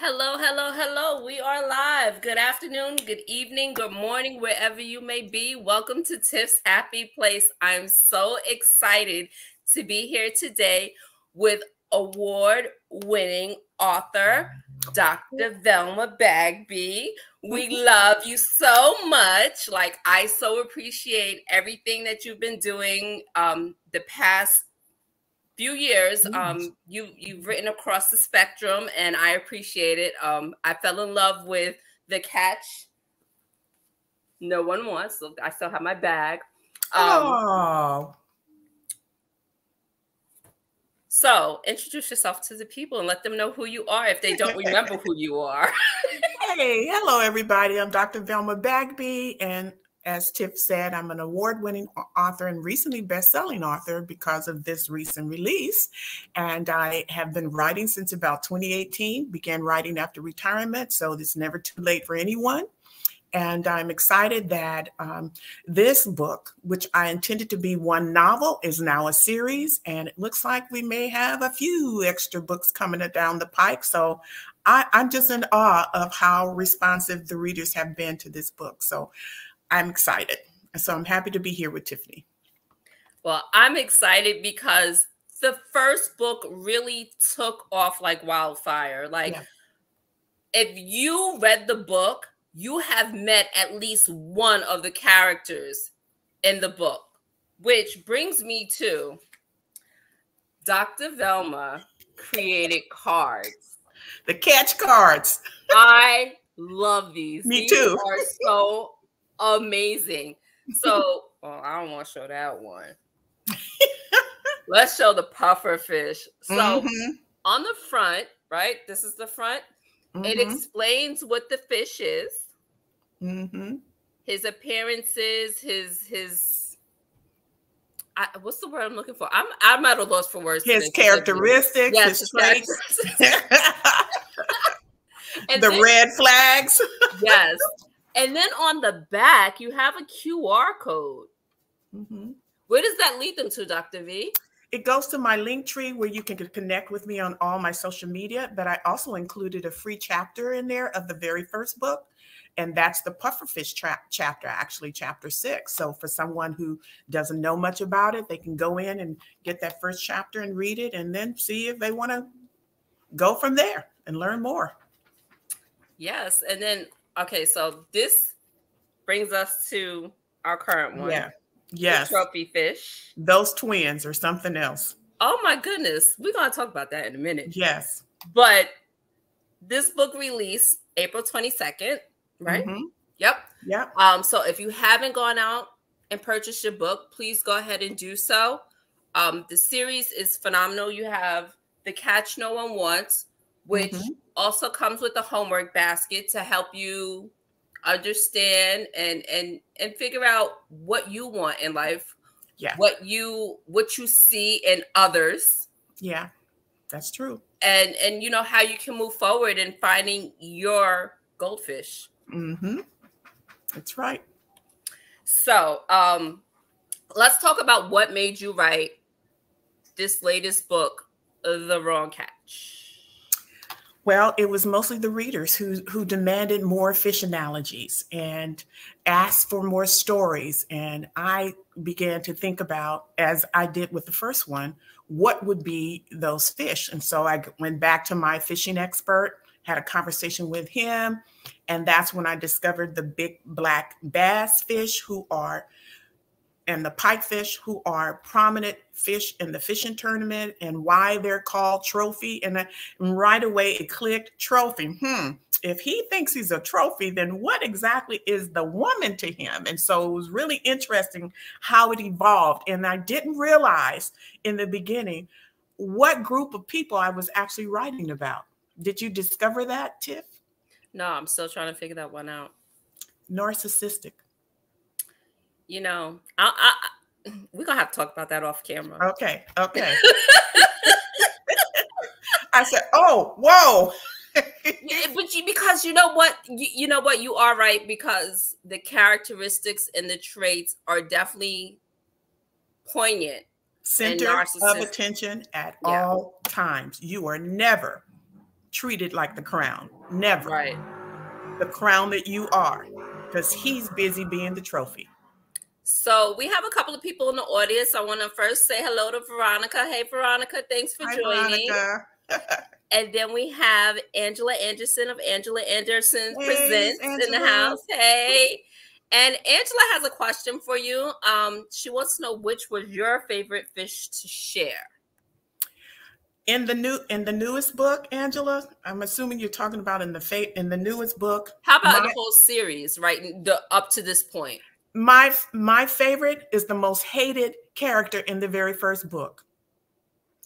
Hello, hello, hello. We are live. Good afternoon, good evening, good morning, wherever you may be. Welcome to Tiff's Happy Place. I'm so excited to be here today with award-winning author, Dr. Velma Bagby. We love you so much. Like, I so appreciate everything that you've been doing the past few years. You've written across the spectrum, and I appreciate it. I fell in love with The Catch No One Wants, so I still have my bag. So introduce yourself to the people and let them know who you are if they don't remember who you are. Hey, hello everybody. I'm Dr. Velma Bagby, and as Tiff said, I'm an award-winning author and recently best-selling author because of this recent release. And I have been writing since about 2018, began writing after retirement, so it's never too late for anyone. And I'm excited that this book, which I intended to be one novel, is now a series. And it looks like we may have a few extra books coming down the pike. So I'm just in awe of how responsive the readers have been to this book. So I'm excited. So I'm happy to be here with Tiffany. Well, I'm excited because the first book really took off like wildfire. Like, if you read the book, you have met at least one of the characters in the book, which brings me to Dr. Velma created cards. The Catch cards. I love these. Me too. These are so amazing. So, well, I don't want to show that one. Let's show the puffer fish. So on the front, right? This is the front. It explains what the fish is, his appearances, his what's the word I'm looking for? I'm at a loss for words. His characteristics, yes, his traits, and the red flags. Yes, and then on the back you have a QR code. Where does that lead them to, Dr. V? It goes to my link tree where you can connect with me on all my social media, but I also included a free chapter in there of the very first book. And that's the pufferfish chapter, actually chapter 6. So for someone who doesn't know much about it, they can go in and get that first chapter and read it and then see if they want to go from there and learn more. Yes. And then, okay, so this brings us to our current one. Yeah. Yes. The trophy fish. Those twins or something else. Oh my goodness. We're going to talk about that in a minute. Yes. But this book released April 22nd, right? Yep. So if you haven't gone out and purchased your book, please go ahead and do so. The series is phenomenal. You have The Catch No One Wants, which also comes with a homework basket to help you understand and figure out what you want in life, what you see in others. Yeah, that's true. And you know how you can move forward in finding your goldfish. That's right. So let's talk about what made you write this latest book, The Wrong Catch. Well, it was mostly the readers who demanded more fish analogies and asked for more stories. And I began to think about, as I did with the first one, what would be those fish? And so I went back to my fishing expert, had a conversation with him. And that's when I discovered the big black bass fish and the pipefish, who are prominent fish in the fishing tournament, and why they're called trophy. And right away it clicked, trophy. If he thinks he's a trophy, then what exactly is the woman to him? And so it was really interesting how it evolved. And I didn't realize in the beginning what group of people I was actually writing about. Did you discover that, Tiff? No, I'm still trying to figure that one out. Narcissistic. You know, we're going to have to talk about that off camera. Okay. I said, oh, whoa. Because you know what? You are right, because the characteristics and the traits are definitely poignant. Center of attention at all times. You are never treated like the crown. Never. Right. The crown that you are, because he's busy being the trophy. So we have a couple of people in the audience. I want to first say hello to Veronica. Hey, Veronica, thanks for joining. Veronica. And then we have Angela Anderson of Angela Anderson Presents Angela. in the house. Hey. And Angela has a question for you. She wants to know which was your favorite fish to share. In the newest book, Angela, I'm assuming you're talking about in the newest book. How about the whole series, right? Up to this point. My favorite is the most hated character in the very first book,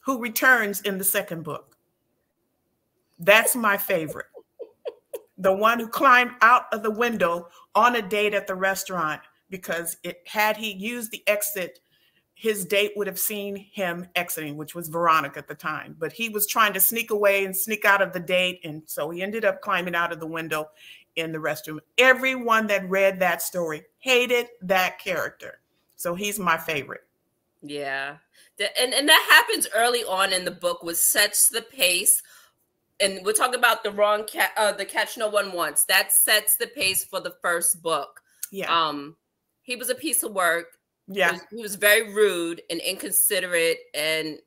who returns in the second book. That's my favorite. The one who climbed out of the window on a date at the restaurant, because had he used the exit, his date would have seen him exiting, which was Veronica at the time. But he was trying to sneak away and sneak out of the date. And so he ended up climbing out of the window in the restroom. Everyone that read that story hated that character. So he's my favorite. Yeah. And that happens early on in the book, which sets the pace. And we're talking about the Catch No One Wants. That sets the pace for the first book. Yeah. He was a piece of work. Yeah. He was very rude and inconsiderate, and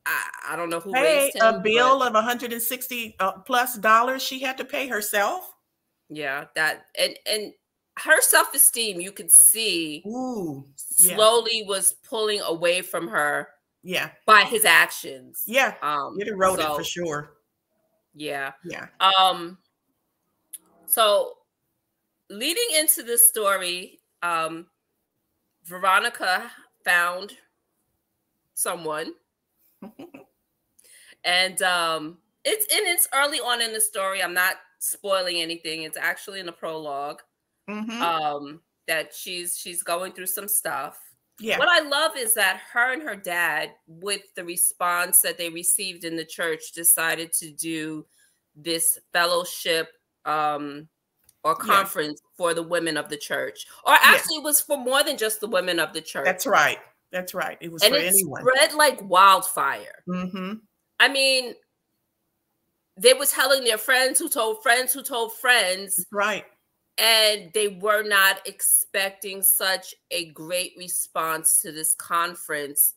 I don't know who raised him. A bill of $160 plus she had to pay herself. Yeah, that and her self-esteem, you could see, slowly was pulling away from her. Yeah, by his actions. Yeah, it eroded for sure. Yeah, yeah. So leading into this story, Veronica found someone, and it's early on in the story. I'm not spoiling anything. It's actually in the prologue. That she's going through some stuff. Yeah. What I love is that her and her dad, with the response that they received in the church, decided to do this fellowship or conference for the women of the church. Or actually, it was for more than just the women of the church. That's right. That's right. It was for anyone. And it spread like wildfire. I mean, they were telling their friends who told friends who told friends. Right. And they were not expecting such a great response to this conference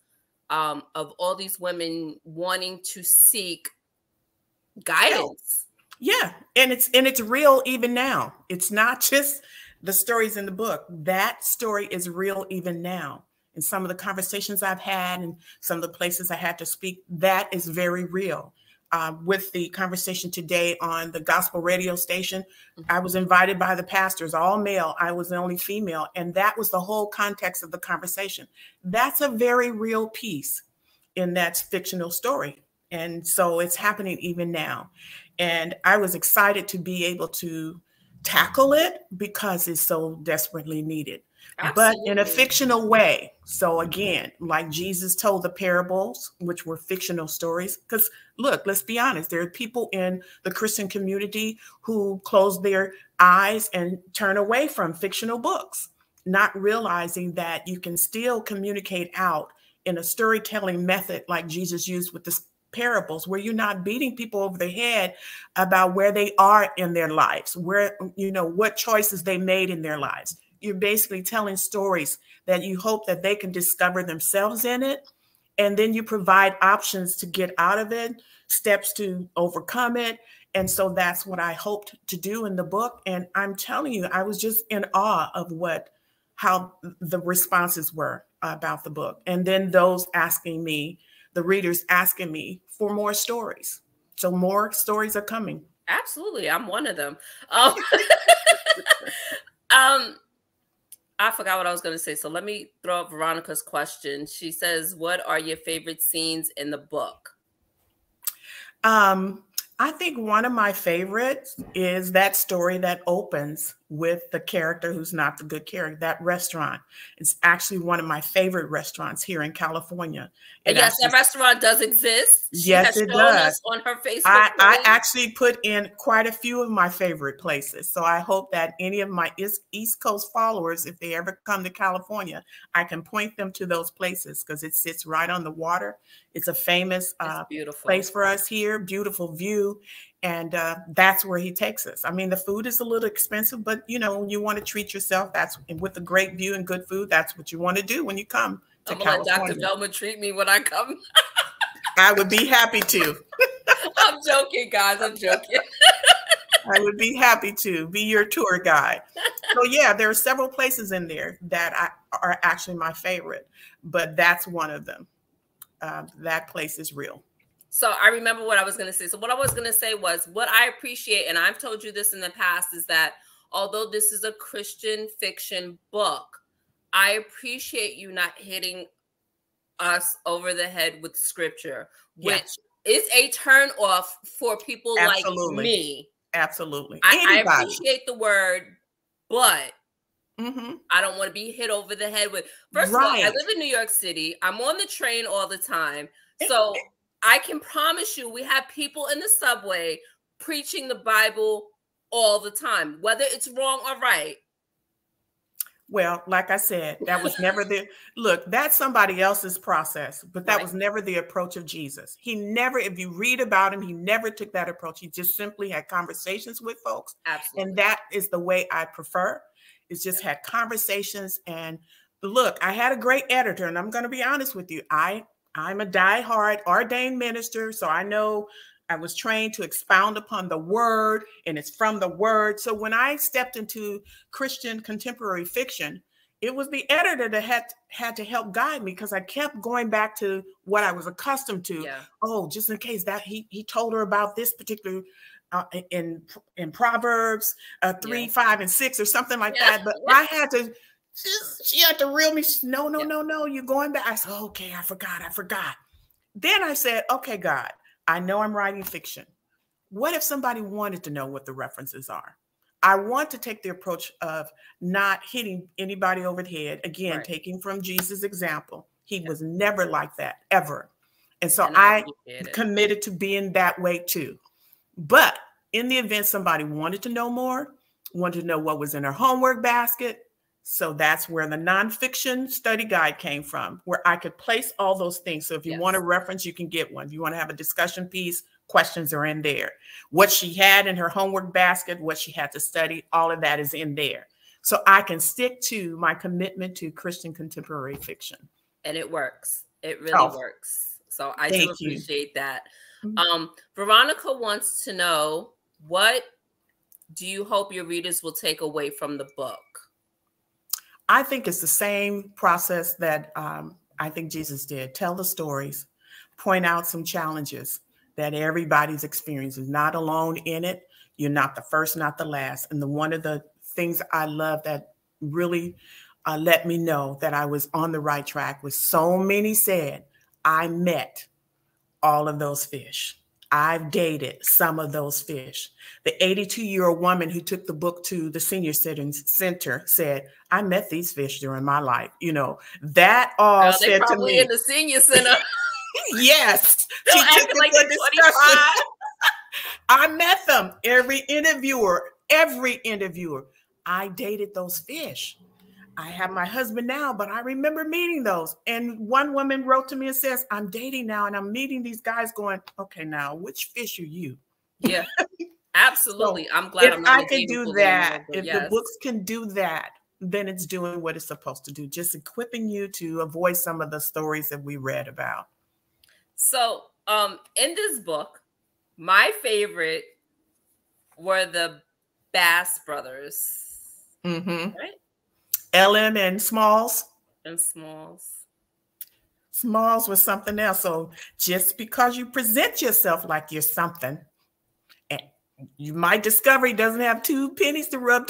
of all these women wanting to seek guidance. Yeah, and it's real even now. It's not just the stories in the book. That story is real even now. In some of the conversations I've had and some of the places I had to speak, that is very real. With the conversation today on the gospel radio station, I was invited by the pastors, all male. I was the only female. And that was the whole context of the conversation. That's a very real piece in that fictional story. And so it's happening even now. And I was excited to be able to tackle it because it's so desperately needed. Absolutely. But in a fictional way. So again, like Jesus told the parables, which were fictional stories, because look, let's be honest, there are people in the Christian community who close their eyes and turn away from fictional books, not realizing that you can still communicate out in a storytelling method like Jesus used with the parables, where you're not beating people over the head about where they are in their lives, where, what choices they made in their lives. You're basically telling stories that you hope that they can discover themselves in it. And then you provide options to get out of it, steps to overcome it. And so that's what I hoped to do in the book. And I'm telling you, I was just in awe of how the responses were about the book. And then those asking me, the readers asking me for more stories. So more stories are coming. Absolutely. I'm one of them. I forgot what I was going to say. So let me throw up Veronica's question. She says, what are your favorite scenes in the book? I think one of my favorites is that story that opens with the character who's not the good character. That restaurant is actually one of my favorite restaurants here in California. And yes, that restaurant does exist. She Yes, has it shown does. us on her Facebook I page. actually put in quite a few of my favorite places. So I hope that any of my East Coast followers, if they ever come to California, I can point them to those places because it sits right on the water. It's a famous place for us here, beautiful view. And that's where he takes us. I mean, the food is a little expensive, but you know, when you want to treat yourself, that's with a great view and good food, that's what you want to do when you come to California. I'm gonna let Dr. Velma treat me when I come. I would be happy to. I'm joking, guys. I'm joking. I would be happy to be your tour guide. So yeah, there are several places in there that are actually my favorite, but that's one of them. That place is real. So I remember what I was going to say. So what I was going to say was what I appreciate, and I've told you this in the past, is that although this is a Christian fiction book, I appreciate you not hitting us over the head with scripture, which is a turn off for people like me. Absolutely. I appreciate the word, but I don't want to be hit over the head with. First of all, I live in New York City. I'm on the train all the time. So I can promise you we have people in the subway preaching the Bible all the time, whether it's wrong or right. Well, like I said, that was never look, that's somebody else's process, but that was never the approach of Jesus. He never, if you read about him, he never took that approach. He just simply had conversations with folks. Absolutely. And that is the way I prefer, is just had conversations. And look, I had a great editor, and I'm going to be honest with you. I'm a diehard ordained minister, so I know I was trained to expound upon the word, and it's from the word. So when I stepped into Christian contemporary fiction, it was the editor that had to help guide me, because I kept going back to what I was accustomed to. Yeah. Oh, just in case that he told her about this particular in Proverbs 3, 5, and 6 or something like that. But I had to. She had to reel me. No, you're going back. I said, okay, I forgot. Then I said, okay, God, I know I'm writing fiction. What if somebody wanted to know what the references are? I want to take the approach of not hitting anybody over the head. Again, taking from Jesus' example. He was never like that, ever. And so I committed to being that way too. But in the event somebody wanted to know more, wanted to know what was in her homework basket, so that's where the nonfiction study guide came from, where I could place all those things. So if you want a reference, you can get one. If you want to have a discussion piece, questions are in there. What she had in her homework basket, what she had to study, all of that is in there. So I can stick to my commitment to Christian contemporary fiction. And it works. It really works. So I do appreciate that. Veronica wants to know, what do you hope your readers will take away from the book? I think it's the same process that I think Jesus did. Tell the stories, point out some challenges that everybody's experiencing, not alone in it. You're not the first, not the last. And one of the things I love that really let me know that I was on the right track was so many said, I met all of those fish. I've dated some of those fish. The 82-year-old woman who took the book to the senior center said, I met these fish during my life. You know, that all said to me. They're probably in the senior center. Yes. She took like the discussion. I met them. Every interviewer. I dated those fish. I have my husband now, but I remember meeting those. And one woman wrote to me and says, I'm dating now, and I'm meeting these guys going, okay, now, which fish are you? Yeah, absolutely. So I'm glad if I can do that, if the books can do that, then it's doing what it's supposed to do, just equipping you to avoid some of the stories that we read about. So in this book, my favorite were the Bass brothers. Right? LM and Smalls. Smalls was something else. So just because you present yourself like you're something, and you might discover he doesn't have two pennies to rub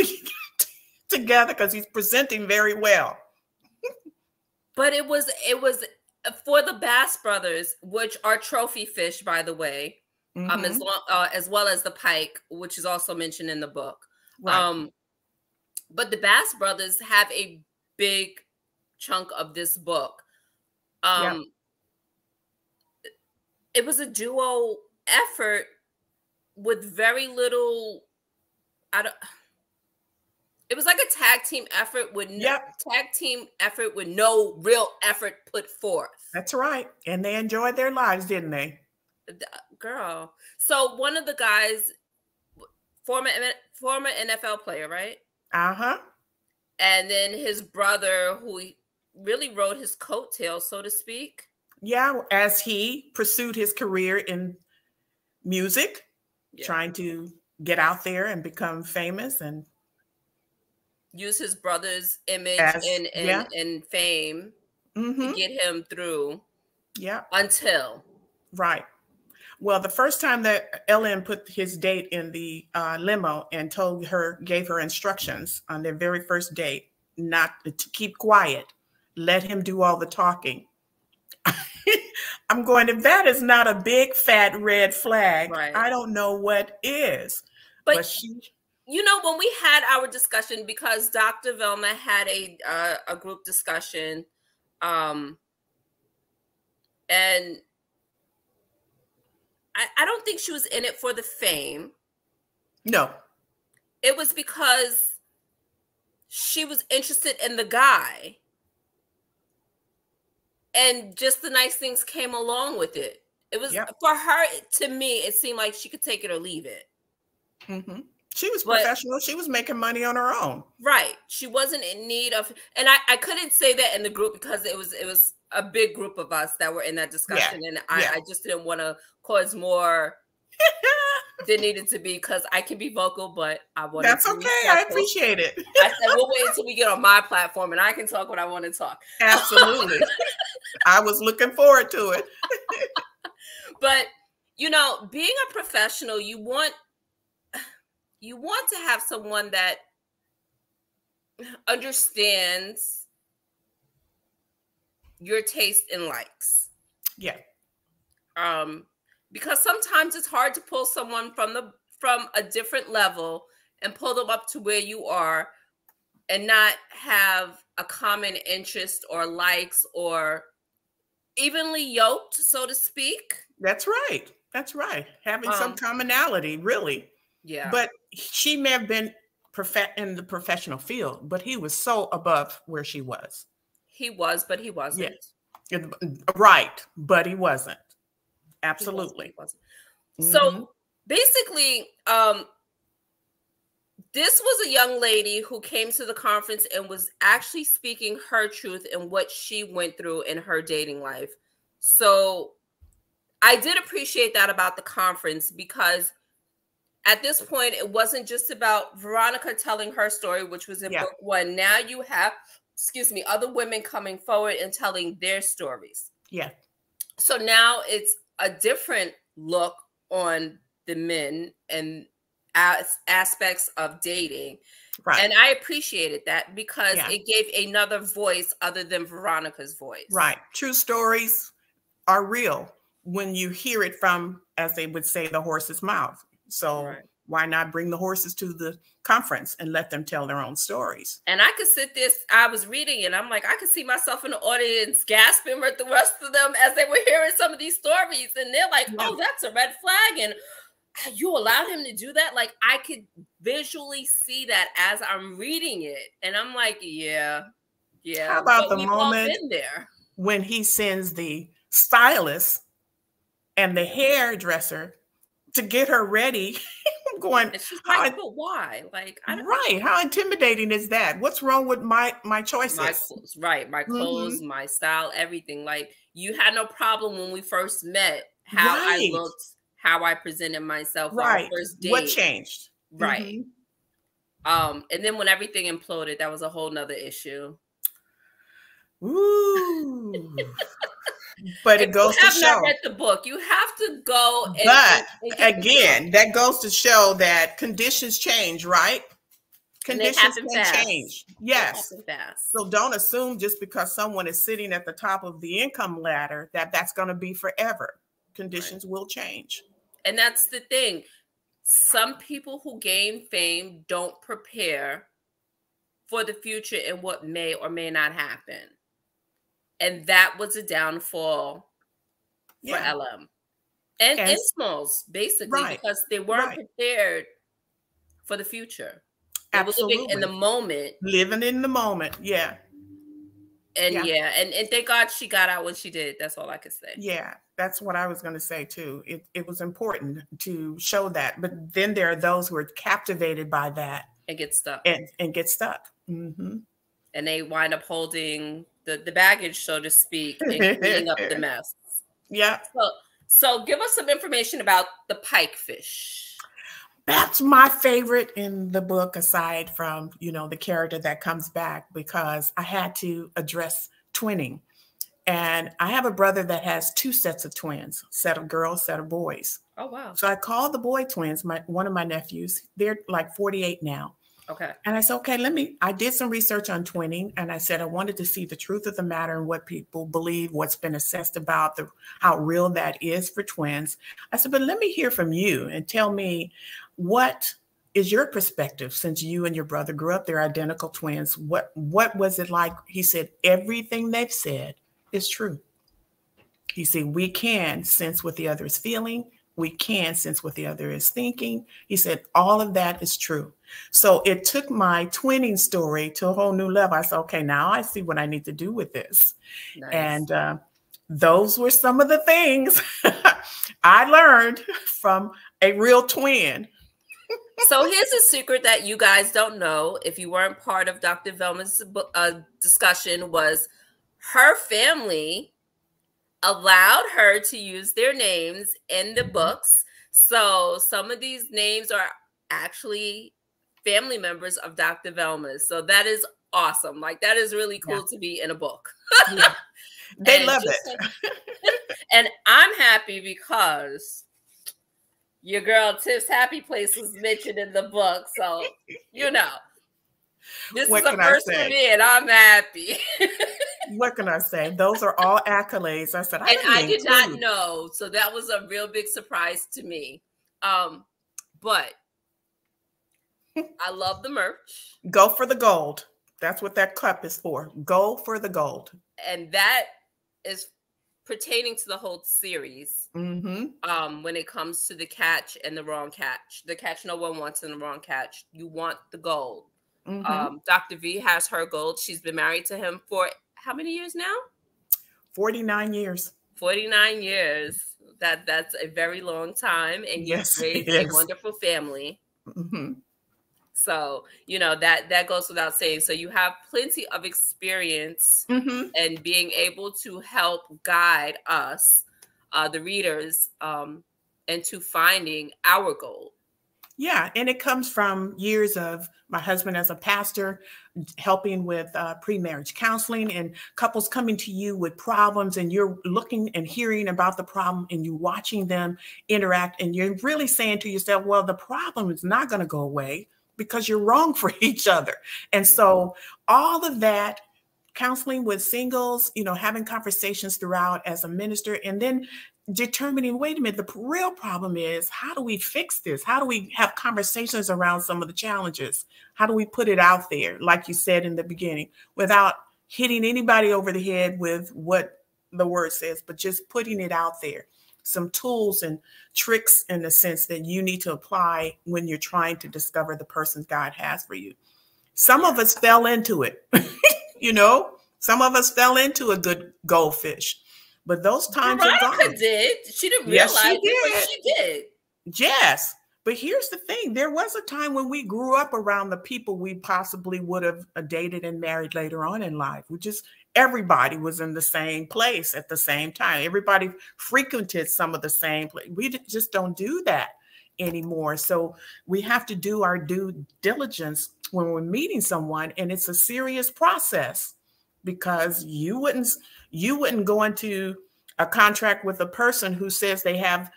together because he's presenting very well. But it was for the Bass brothers, which are trophy fish, by the way, as well as the pike, which is also mentioned in the book. Right. But the Bass brothers have a big chunk of this book. Yep. It was a duo effort with very little. It was like a tag team effort with no real effort put forth. That's right. And they enjoyed their lives, didn't they? Girl. So one of the guys, former NFL player, right? Uh-huh. And then his brother, who really rode his coattails, so to speak. Yeah, as he pursued his career in music, trying to get out there and become famous and use his brother's image and fame to get him through. Yeah. Until. Right. Well, the first time that Ellen put his date in the limo and gave her instructions on their very first date, not to keep quiet, let him do all the talking. I'm going, if that is not a big fat red flag, right, I don't know what is. But she, you know, when we had our discussion, because Dr. Velma had a group discussion, and I don't think she was in it for the fame. No. It was because she was interested in the guy. And just the nice things came along with it. It was for her, to me, it seemed like she could take it or leave it. Mm-hmm. She was professional. She was making money on her own. Right. She wasn't in need of, and I couldn't say that in the group because it was a big group of us that were in that discussion. And I just didn't want to cause more than needed to be, because I can be vocal, but I want That's okay. I appreciate it. I said, we'll wait until we get on my platform and I can talk what I want to talk. Absolutely. I was looking forward to it. But, you know, being a professional, you want to have someone that understands your taste and likes. Yeah. Because sometimes it's hard to pull someone from a different level and pull them up to where you are and not have a common interest or likes or evenly yoked, so to speak. That's right. That's right. Having some commonality, really. Yeah. But she may have been in the professional field, but he was so above where she was. He was, but he wasn't. Yeah. Right. But he wasn't. Absolutely. He wasn't. So basically, this was a young lady who came to the conference and was actually speaking her truth and what she went through in her dating life. So I did appreciate that about the conference, because at this point, it wasn't just about Veronica telling her story, which was in book one. Now you have, other women coming forward and telling their stories. Yeah. So now it's a different look on the men and aspects of dating. Right. And I appreciated that, because it gave another voice other than Veronica's voice. Right. True stories are real when you hear it from, as they would say, the horse's mouth. So why not bring the horses to the conference and let them tell their own stories? And I could sit there, I was reading it, I'm like, I could see myself in the audience gasping with the rest of them as they were hearing some of these stories. And they're like, oh, that's a red flag. And you allowed him to do that? Like, I could visually see that as I'm reading it. And I'm like, yeah. How about the moment when he sends the stylist and the hairdresser to get her ready? I'm going, and she's like, but why? Like, I don't know. How intimidating is that? What's wrong with my choices? My clothes, my clothes, my style, everything. Like, you had no problem when we first met, how I looked, how I presented myself on our first date. What changed? Right. And then when everything imploded, that was a whole nother issue. Ooh. But it goes to show. You have not read the book. You have to go. But again, that goes to show that conditions change, right? Conditions can change. Yes. So don't assume just because someone is sitting at the top of the income ladder that that's going to be forever. Conditions will change. And that's the thing. Some people who gain fame don't prepare for the future and what may or may not happen. And that was a downfall for Yeah. LM and And Smalls, basically, right. because they weren't Right. prepared for the future. They were living in the Absolutely. moment. Living in the moment. Yeah. And Yeah. yeah, and thank God she got out when she did. That's all I could say. Yeah, that's what I was going to say too. It was important to show that, but then there are those who are captivated by that And get stuck. and get stuck. And they wind up holding the baggage, so to speak, and cleaning up the mess. Yeah. So give us some information about the pikefish. That's my favorite in the book, aside from, the character that comes back, because I had to address twinning. And I have a brother that has two sets of twins, set of girls, set of boys. Oh, wow. So I called the boy twins, one of my nephews. They're like 48 now. Okay. And I said, okay, I did some research on twinning. And I said, I wanted to see the truth of the matter and what people believe, what's been assessed about how real that is for twins. I said, but let me hear from you and tell me, what is your perspective, since you and your brother grew up, they're identical twins. What was it like? He said, everything they've said is true. He said, we can sense what the other is feeling. We can sense what the other is thinking. He said, all of that is true. So it took my twinning story to a whole new level. I said, okay, now I see what I need to do with this. Nice. And those were some of the things I learned from a real twin. So here's a secret that you guys don't know, if you weren't part of Dr. Velma's discussion, was her family allowed her to use their names in the books. So some of these names are actually family members of Dr. Velma's. So that is awesome. Like, that is really cool to be in a book. Yeah. They love it. And I'm happy because your girl Tiff's happy place was mentioned in the book. So, this is a first for me, and I'm happy. What can I say? Those are all accolades. I said, I did not know. So that was a real big surprise to me. But I love the merch. Go for the gold. That's what that cup is for. Go for the gold. And that is pertaining to the whole series. Mm-hmm. When it comes to the catch and the wrong catch, the catch no one wants and the wrong catch, you want the gold. Mm-hmm. Dr. V has her gold. She's been married to him for how many years now? 49 years. 49 years. That's a very long time. And you've raised a wonderful family. Mm-hmm. So, that goes without saying. So you have plenty of experience and being able to help guide us, the readers, into finding our goal. Yeah. And it comes from years of my husband as a pastor, helping with pre-marriage counseling, and couples coming to you with problems, and you're looking and hearing about the problem and you watching them interact, and you're really saying to yourself, well, the problem is not going to go away because you're wrong for each other. And so all of that, counseling with singles, having conversations throughout as a minister, and then determining, wait a minute, the real problem is, how do we fix this? How do we have conversations around some of the challenges? How do we put it out there, like you said in the beginning, without hitting anybody over the head with what the word says, but just putting it out there? Some tools and tricks in the sense that you need to apply when you're trying to discover the person God has for you. Some of us fell into it, some of us fell into a good goldfish. But those times are gone. Veronica did. She didn't realize it, but she did. Yes. But here's the thing. There was a time when we grew up around the people we possibly would have dated and married later on in life. Everybody was in the same place at the same time. Everybody frequented some of the same place. We just don't do that anymore. So we have to do our due diligence when we're meeting someone. And it's a serious process, because you wouldn't go into a contract with a person who says they have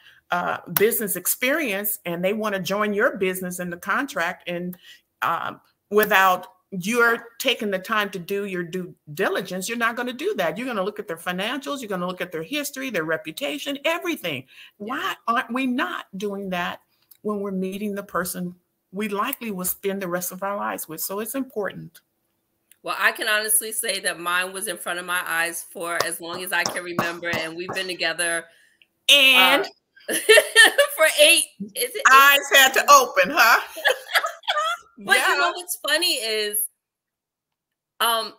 business experience and they want to join your business in the contract, and without you're taking the time to do your due diligence, you're not going to do that. You're going to look at their financials. You're going to look at their history, their reputation, everything. Why aren't we not doing that when we're meeting the person we likely will spend the rest of our lives with? So it's important. Well, I can honestly say that mine was in front of my eyes for as long as I can remember, and we've been together And for 8. Is it 8? eyes had to open, huh? But you Yeah. know what's funny is,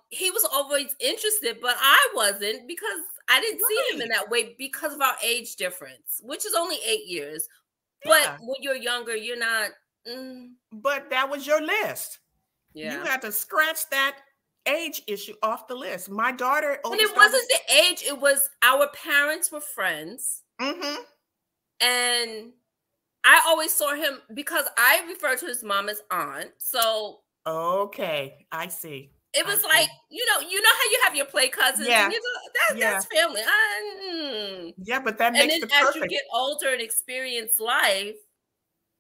he was always interested, but I wasn't because I didn't see him in Right. that way because of our age difference, which is only 8 years. But Yeah. when you're younger, you're not. But that was your list. You Yeah. had to scratch that age issue off the list. My daughter, And oldest it daughter. wasn't the age, it was our parents were friends. Mm-hmm. And I always saw him because I refer to his mom as aunt. So Okay, I see. it I was see. like, you know how you have your play cousins and Yeah, you go, yeah, that's family. yeah. But that And makes then the as you perfect. get older and experience life,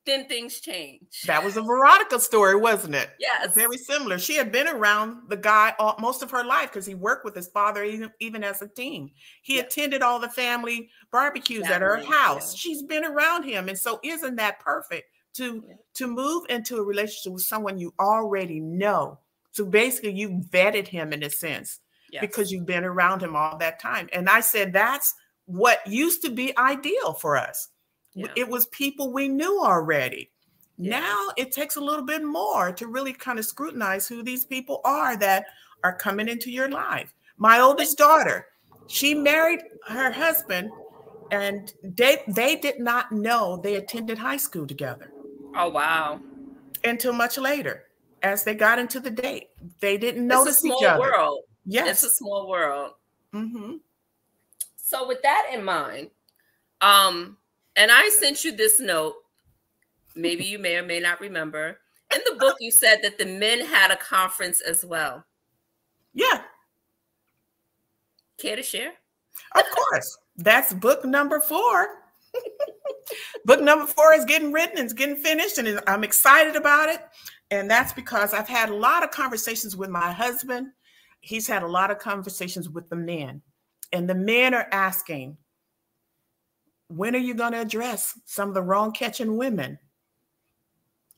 then things change. That was a Veronica story, wasn't it? Yes. Very similar. She had been around the guy most of her life because he worked with his father even as a teen. He Yeah. attended all the family barbecues at her Gatherings. Yeah. house. She's been around him. And so isn't that perfect to Yeah. to move into a relationship with someone you already know? So basically you vetted him in a sense because Yes. you've been around him all that time. And I said that's what used to be ideal for us. Yeah. It was people we knew already. Yeah. Now it takes a little bit more to really kind of scrutinize who these people are that are coming into your life. My oldest daughter, she married her husband and they did not know they attended high school together Oh, wow. until much later as they got into the date. They didn't It's a notice each small other. world. It's a Yes. small world. Mm-hmm. So with that in mind, and I sent you this note. Maybe you may or may not remember. In the book, you said that the men had a conference as well. Yeah, Care to share? of course. That's book number 4. Book number 4 is getting written and it's getting finished, and I'm excited about it. And that's because I've had a lot of conversations with my husband. He's had a lot of conversations with the men, and the men are asking, when are you going to address some of the wrong catching women?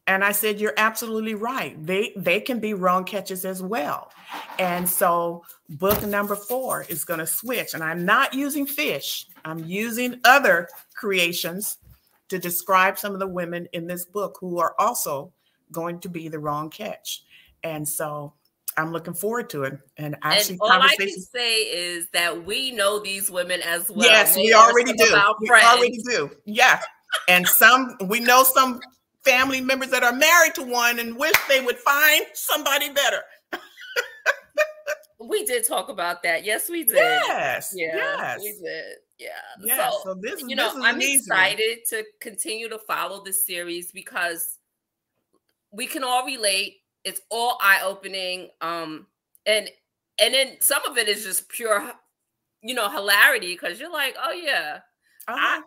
And I said, you're absolutely right. They can be wrong catches as well. And so book number 4 is going to switch. And I'm not using fish. I'm using other creations to describe some of the women in this book who are also going to be the wrong catch. And so I'm looking forward to it. And actually, And all I can say is that we know these women as well. Yes, we already do. We already do. Yeah. And we know some family members that are married to one and wish they would find somebody better. We did talk about that. Yes, we did. Yes. Yeah, yes. we did. Yeah. Yeah. So this is I'm excited to continue to follow this series because we can all relate. It's all eye-opening. And then some of it is just pure, hilarity because you're like, oh yeah. I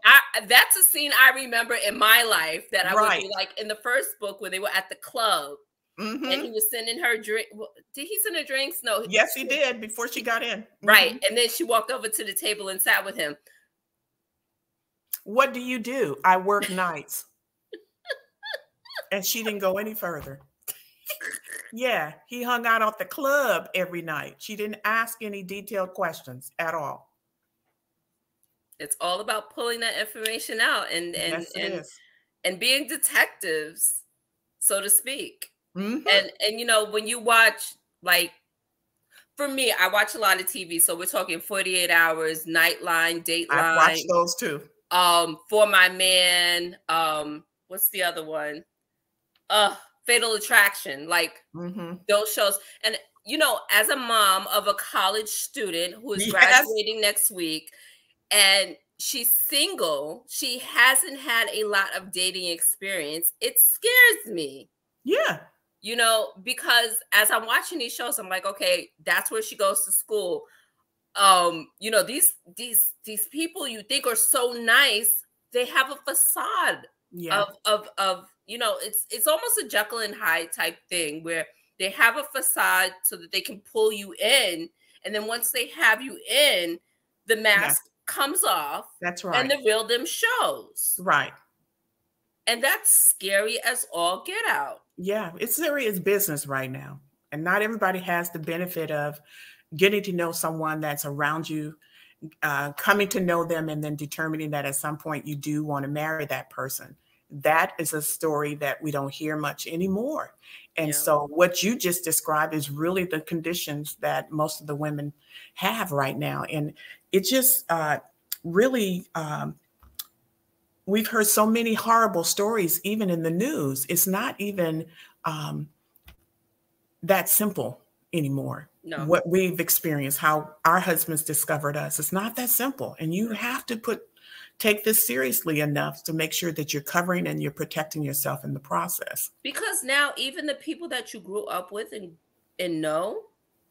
that's a scene I remember in my life that I would be like in the first book when they were at the club. Mm-hmm. And he was sending her drink. Did he send her drinks? No. Yes, he did before she got in. Right. Mm-hmm. And then she walked over to the table and sat with him. What do you do? I work nights. And she didn't go any further. Yeah, he hung out at the club every night. She didn't ask any detailed questions at all. It's all about pulling that information out and being detectives, so to speak. Mm-hmm. And when you watch, like, for me, I watch a lot of TV. So we're talking 48 Hours, Nightline, Dateline. I've watched those too. For My Man. What's the other one? Fatal Attraction. Like those shows. And as a mom of a college student who is graduating next week, and she's single, she hasn't had a lot of dating experience. It scares me. Yeah. Because as I'm watching these shows, I'm like, okay, that's where she goes to school. These people you think are so nice, they have a facade of it's almost a Jekyll and Hyde type thing where they have a facade so that they can pull you in. And then once they have you in, the mask comes off. That's right. And the real them shows. Right. And that's scary as all get out. Yeah, it's serious business right now. And not everybody has the benefit of getting to know someone that's around you, coming to know them, and then determining that at some point you do want to marry that person. That is a story that we don't hear much anymore. And so what you just described is really the conditions that most of the women have right now. And it just really, we've heard so many horrible stories, even in the news. It's not even that simple anymore. No. What we've experienced, how our husbands discovered us, it's not that simple. And you have to take this seriously enough to make sure that you're covering and you're protecting yourself in the process. Because now even the people that you grew up with and know,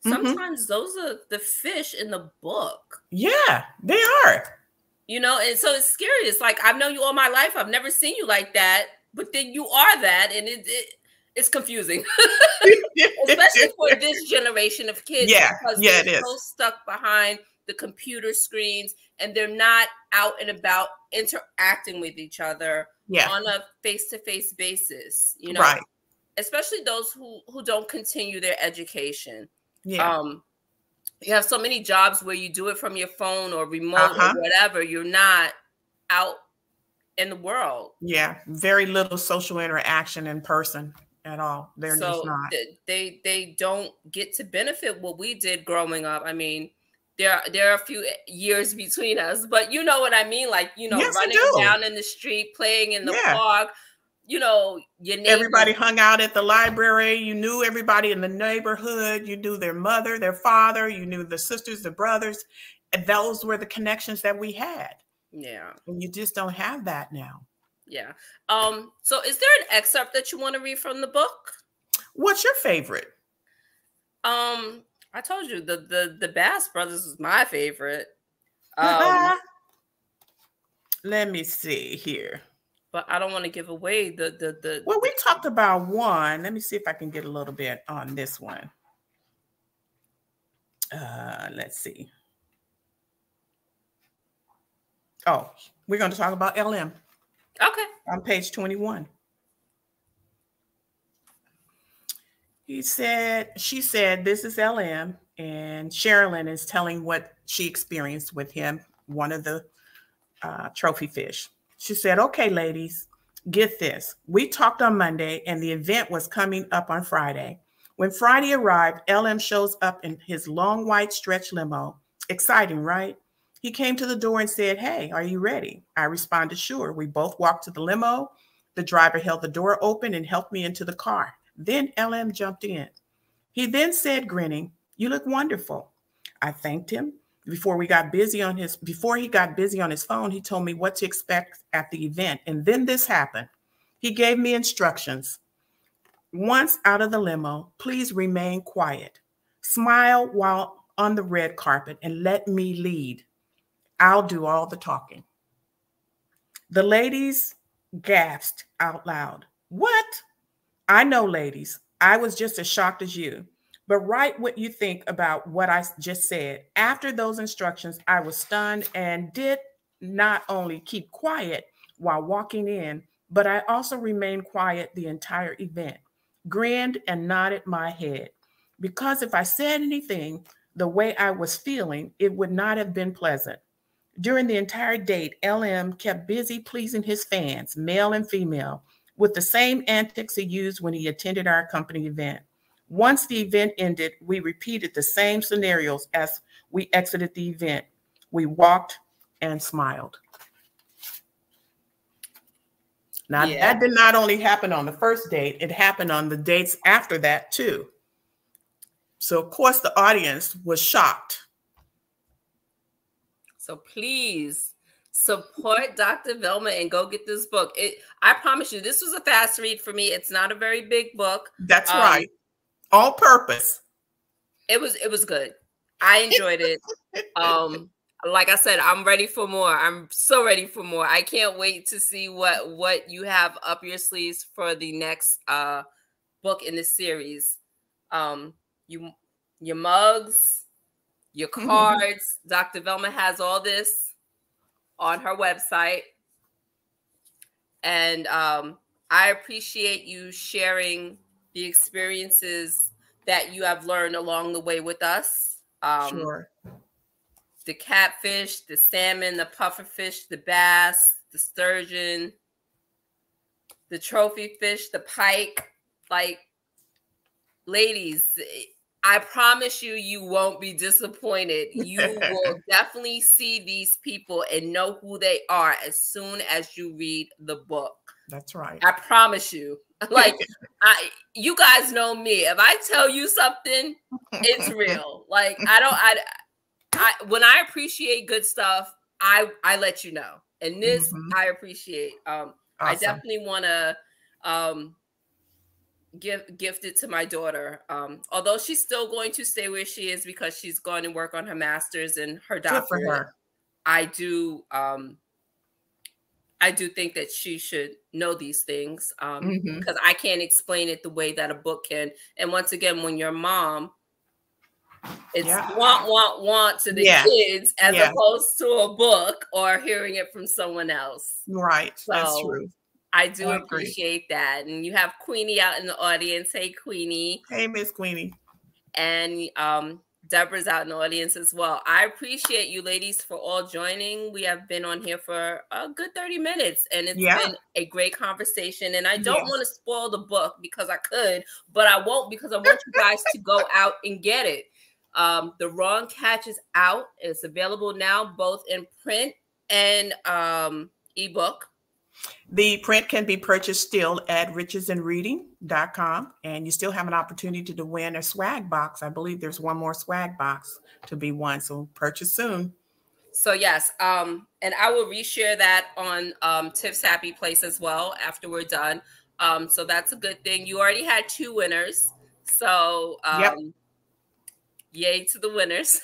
sometimes those are the fish in the book. Yeah, they are. You know, and so it's scary. It's like, I've known you all my life. I've never seen you like that, but then you are that, and it's confusing, especially for this generation of kids. Because they're so stuck behind the computer screens, and they're not out and about interacting with each other on a face-to-face basis. You know, especially those who don't continue their education. You have so many jobs where you do it from your phone or remote or whatever. You're not out in the world. Yeah, very little social interaction in person at all. They're just not. They don't get to benefit what we did growing up. I mean, there are a few years between us, but you know what I mean? Like, you know, running down in the street, playing in the park. You know, everybody hung out at the library. You knew everybody in the neighborhood. You knew their mother, their father. You knew the sisters, the brothers. And those were the connections that we had. Yeah. And you just don't have that now. Yeah. So is there an excerpt that you want to read from the book? What's your favorite? I told you the Bass Brothers is my favorite. Let me see here. But I don't want to give away the. Well, we talked about one. Let me see if I can get a little bit on this one. Let's see. Oh, we're going to talk about LM. Okay. On page 21. She said, this is LM, and Sherilyn is telling what she experienced with him, one of the trophy fish. She said, okay, ladies, get this. We talked on Monday and the event was coming up on Friday. When Friday arrived, LM shows up in his long white stretch limo. Exciting, right? He came to the door and said, hey, are you ready? I responded, sure. We both walked to the limo. The driver held the door open and helped me into the car. Then LM jumped in. He then said, grinning, you look wonderful. I thanked him. Before he got busy on his phone, he told me what to expect at the event. And then this happened. He gave me instructions. Once out of the limo, please remain quiet. Smile while on the red carpet and let me lead. I'll do all the talking. The ladies gasped out loud. What? I know, ladies. I was just as shocked as you. But write what you think about what I just said. After those instructions, I was stunned and did not only keep quiet while walking in, but I also remained quiet the entire event, grinned and nodded my head. Because if I said anything the way I was feeling, it would not have been pleasant. During the entire date, LM kept busy pleasing his fans, male and female, with the same antics he used when he attended our company event. Once the event ended, we repeated the same scenarios as we exited the event. We walked and smiled. Now, that did not only happen on the first date, it happened on the dates after that too. So, of course, the audience was shocked. So please support Dr. Velma and go get this book. I promise you, this was a fast read for me. It's not a very big book. That's right. All purpose. It was good. I enjoyed it. Like I said, I'm ready for more. I'm so ready for more. I can't wait to see what you have up your sleeves for the next book in this series. Your mugs, your cards. Dr. Velma has all this on her website. And I appreciate you sharing the experiences that you have learned along the way with us. Sure. The catfish, the salmon, the pufferfish, the bass, the sturgeon, the trophy fish, the pike. Like, ladies, I promise you, you won't be disappointed. You will definitely see these people and know who they are as soon as you read the book. That's right. I promise you. Like, you guys know me. If I tell you something, it's real. Like, when I appreciate good stuff, I let you know. And this I appreciate. Awesome. I definitely want to gift it to my daughter. Although she's still going to stay where she is because she's going to work on her master's and her doctorate. Good for her. I do think that she should know these things because I can't explain it the way that a book can. And once again, when you're a mom, it's want to the kids as opposed to a book or hearing it from someone else. Right. So that's true. I do appreciate that. And you have Queenie out in the audience. Hey, Queenie. Hey, Miss Queenie. And Deborah's out in the audience as well. I appreciate you ladies for all joining. We have been on here for a good 30 minutes and it's been a great conversation. And I don't want to spoil the book because I could, but I won't because I want you guys to go out and get it. The Wrong Catch is out. It's available now, both in print and ebook. The print can be purchased still at richesandreading.com, and you still have an opportunity to win a swag box. I believe there's one more swag box to be won, so purchase soon. So yes, and I will reshare that on Tiff's Happy Place as well after we're done. So that's a good thing. You already had 2 winners, so yay to the winners.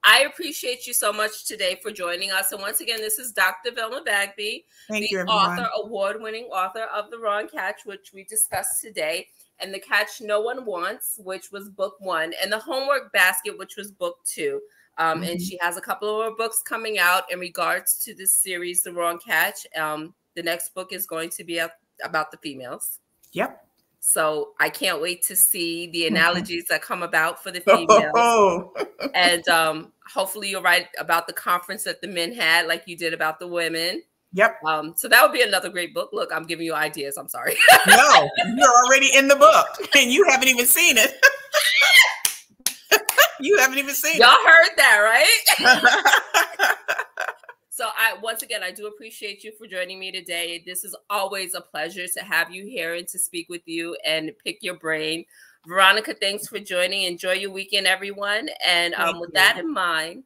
I appreciate you so much today for joining us. And once again, this is Dr. Velma Bagby, award-winning author of The Wrong Catch, which we discussed today, and The Catch No One Wants, which was book 1, and The Homework Basket, which was book 2. And she has a couple of her books coming out in regards to this series, The Wrong Catch. The next book is going to be about the females. Yep. So I can't wait to see the analogies that come about for the females. And hopefully you'll write about the conference that the men had like you did about the women. Yep. So that would be another great book. Look, I'm giving you ideas. I'm sorry. No, you're already in the book and you haven't even seen it. You haven't even seen it. Y'all heard that, right? So once again, I do appreciate you for joining me today. This is always a pleasure to have you here and to speak with you and pick your brain. Veronica, thanks for joining. Enjoy your weekend, everyone. And with that in mind,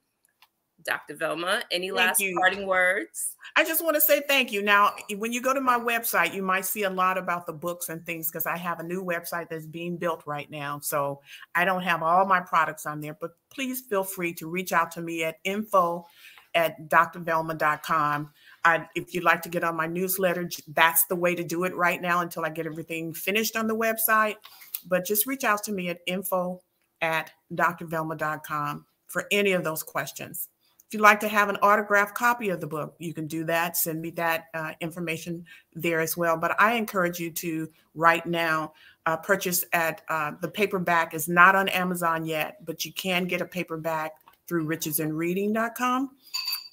Dr. Velma, any last parting words? I just want to say thank you. Now, when you go to my website, you might see a lot about the books and things because I have a new website that's being built right now. So I don't have all my products on there, but please feel free to reach out to me at info@drvelma.com. If you'd like to get on my newsletter, that's the way to do it right now until I get everything finished on the website. But just reach out to me at info@drvelma.com for any of those questions. If you'd like to have an autographed copy of the book, you can do that. Send me that information there as well. But I encourage you to right now purchase at the paperback is not on Amazon yet, but you can get a paperback through richesandreading.com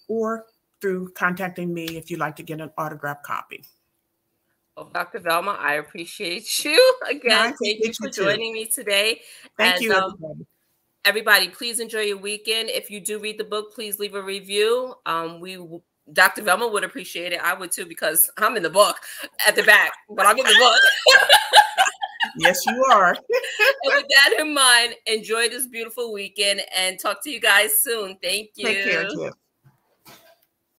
or through contacting me if you'd like to get an autographed copy. Well, Dr. Velma, I appreciate you again. Thank you for joining me today. Thank you, everybody. Everybody, please enjoy your weekend. If you do read the book, please leave a review. Dr. Velma would appreciate it. I would too, because I'm in the book at the back, but I'm in the book. Yes, you are. And with that in mind, enjoy this beautiful weekend and talk to you guys soon. Thank you. Take care, Tiff.